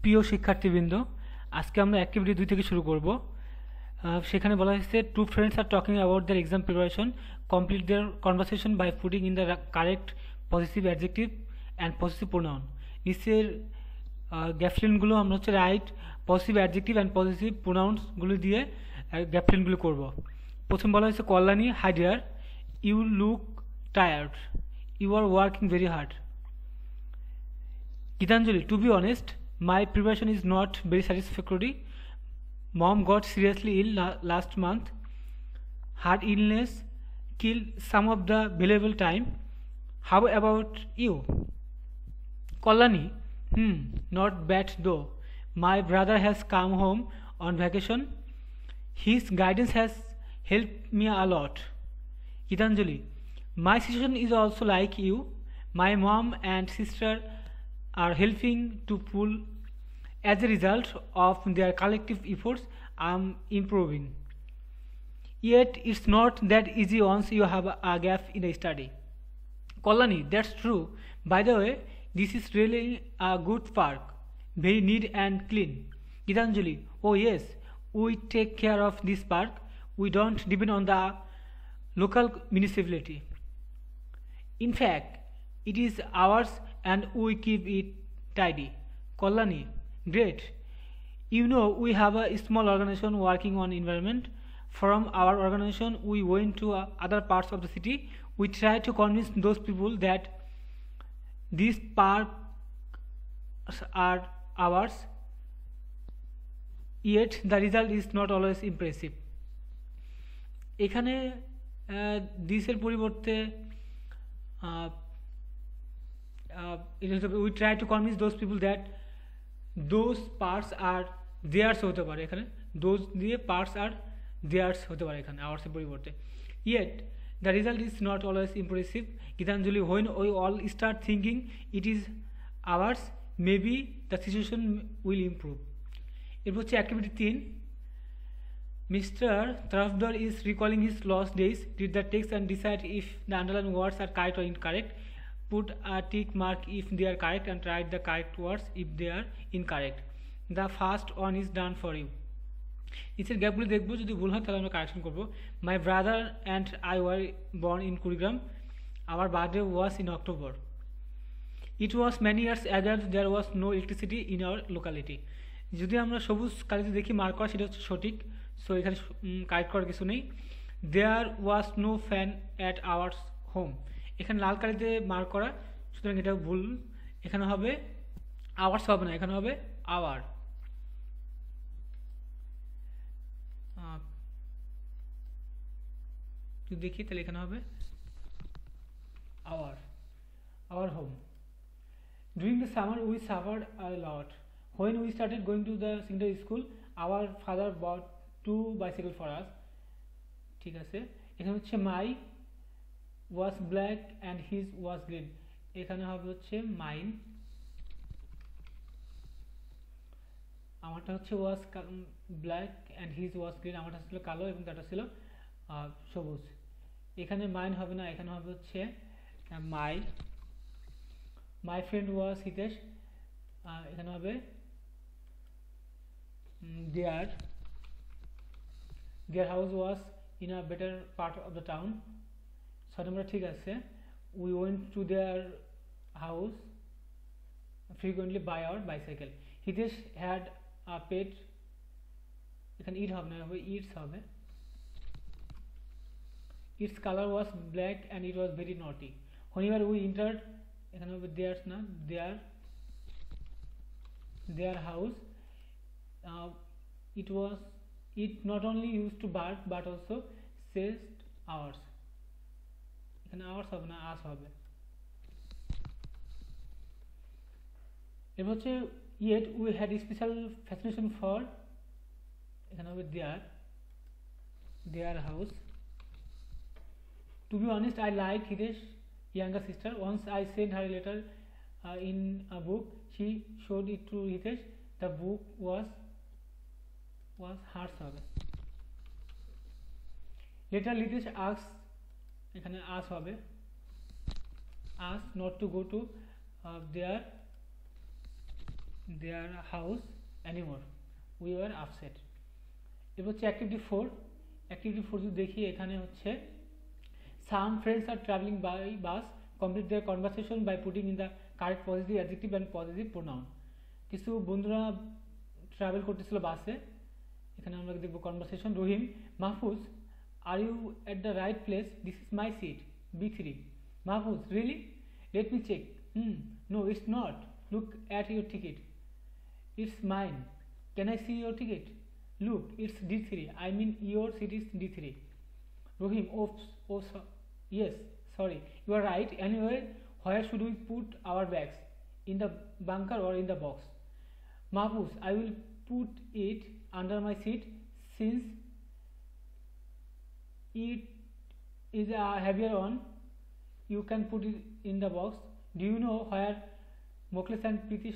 প্রিয় শিক্ষার্থীবৃন্দ, আজকে আমরা অ্যাক্টিভিটি 2 থেকে শুরু করব। সেখানে বলা হয়েছে two friends are talking about their exam preparation, complete their conversation by putting in the correct positive adjective and positive pronoun. নিচের গ্যাপফিলগুলো আমরা write positive adjective and positive প্রোনাউন্সগুলো দিয়ে গ্যাপফিলগুলো করব। প্রথম বলা হয়েছে Kalyani, hi dear, you look tired, you are working very hard. Gitanjali, to be honest, my preparation is not very satisfactory. Mom got seriously ill last month. Her illness killed some of the valuable time. How about you? Kalani, not bad though. My brother has come home on vacation. His guidance has helped me a lot. Gitanjali, my situation is also like you. My mom and sister are helping to pull. As a result of their collective efforts, I am improving. Yet it's not that easy once you have a gap in the study. Kalani, that's true. By the way, this is really a good park, very neat and clean. Gitanjali, oh yes, we take care of this park. We don't depend on the local municipality. In fact, it is ours and we keep it tidy. Kalani, great. You know, we have a small organization working on environment. From our organization, we went to other parts of the city. We try to convince those people that these parks are ours. Yet the result is not always impressive. এখানে দিসের পরিবর্তে we try to convince those people that those parts are theirs হতে পারে, এখানে those দিয়ে parts are theirs হতে পারে এখানে ours এর পরিবর্তে। Yet the result is not always impressive. Gitanjali, when we all start thinking it is ours, maybe the situation will improve. এরপর হচ্ছে activity 3। Mr. Tarafdar is recalling his lost days. Read the text and decide if the underlined words are correct or incorrect. Put a tick mark if they are correct and write the correct words if they are incorrect. The first one is done for you. নিচের গ্যাপগুলো দেখবো, যদি ভুল হয় তাহলে আমরা correction করবো। My brother and I were born in Kurigram. Our birthday was in October. It was many years ago. There was no electricity in our locality. যদি আমরা সবুজ কালিতে দেখি মার্ক করা, সেটা হচ্ছে সঠিক, সো এখানে কারেক্ট করার কিছু নেই। There was no fan at our home. এখানে লাল কালিতে মার্ক করা, সুতরাং এটা ভুল। এখানে হবে আওয়ার্স হবে না, এখানে হবে আওয়ার। যদি দেখি তাহলে এখানে হবে our, our home. During the summer we suffered a lot. When we started going to the secondary school, our father bought 2 bicycles for us. ঠিক আছে, এখানে হচ্ছে মাই was black and his was green. এখানে হবে হচ্ছে মাইন, আমারটা হচ্ছে was black and his was green, আমারটা ছিল কালো এবং তারটা ছিল সবুজ। এখানে মাইন হবে না, এখানে হবে হচ্ছে মাই। মাই ফ্রেন্ড was হিতেশ, এখানে হবে their house was in a better part of the town. 6 নম্বর ঠিক আছে, we went to their house frequently by our bicycle. Hitesh had a pet, এখানে ইট হবে না, হবে ইটস হবে। its color was black and it was very naughty. Whenever we entered, এখানে হবে theirs না, their house, it not only used to bark but also chased ours. এখানে hours হবে না, আস হবে। এরপর হচ্ছে yet we had a special fascination for, এখানে হবে their house. To be honest, I like Hitesh younger sister. Once I sent her a letter in a book. She showed it to Hitesh. The book was hers হবে। Later Hitesh asked, এখানে ask হবে, asked not to go to their their house anymore. We were upset. এবার হচ্ছে activity 4। Activity 4 যদি দেখি এখানে হচ্ছে some friends are traveling by bus complete their conversation by putting in the correct positive adjective and positive pronoun। কিছু বন্ধুরা travel করতেছিল বাসে, এখানে আমরা দেখব conversation. Rahim, Mahfuz, are you at the right place, this is my seat B3। Mahfuz, really, let me check, no it's not, look at your ticket, it's mine, can I see your ticket, look it's D3, I mean your seat is D3। Rohim, oh yes, sorry, you are right. Anyway, where should we put our bags? In the bunker or in the box? Mahfuz, I will put it under my seat since it is a heavier one. You can put it in the box. Do you know where Mokles and Priti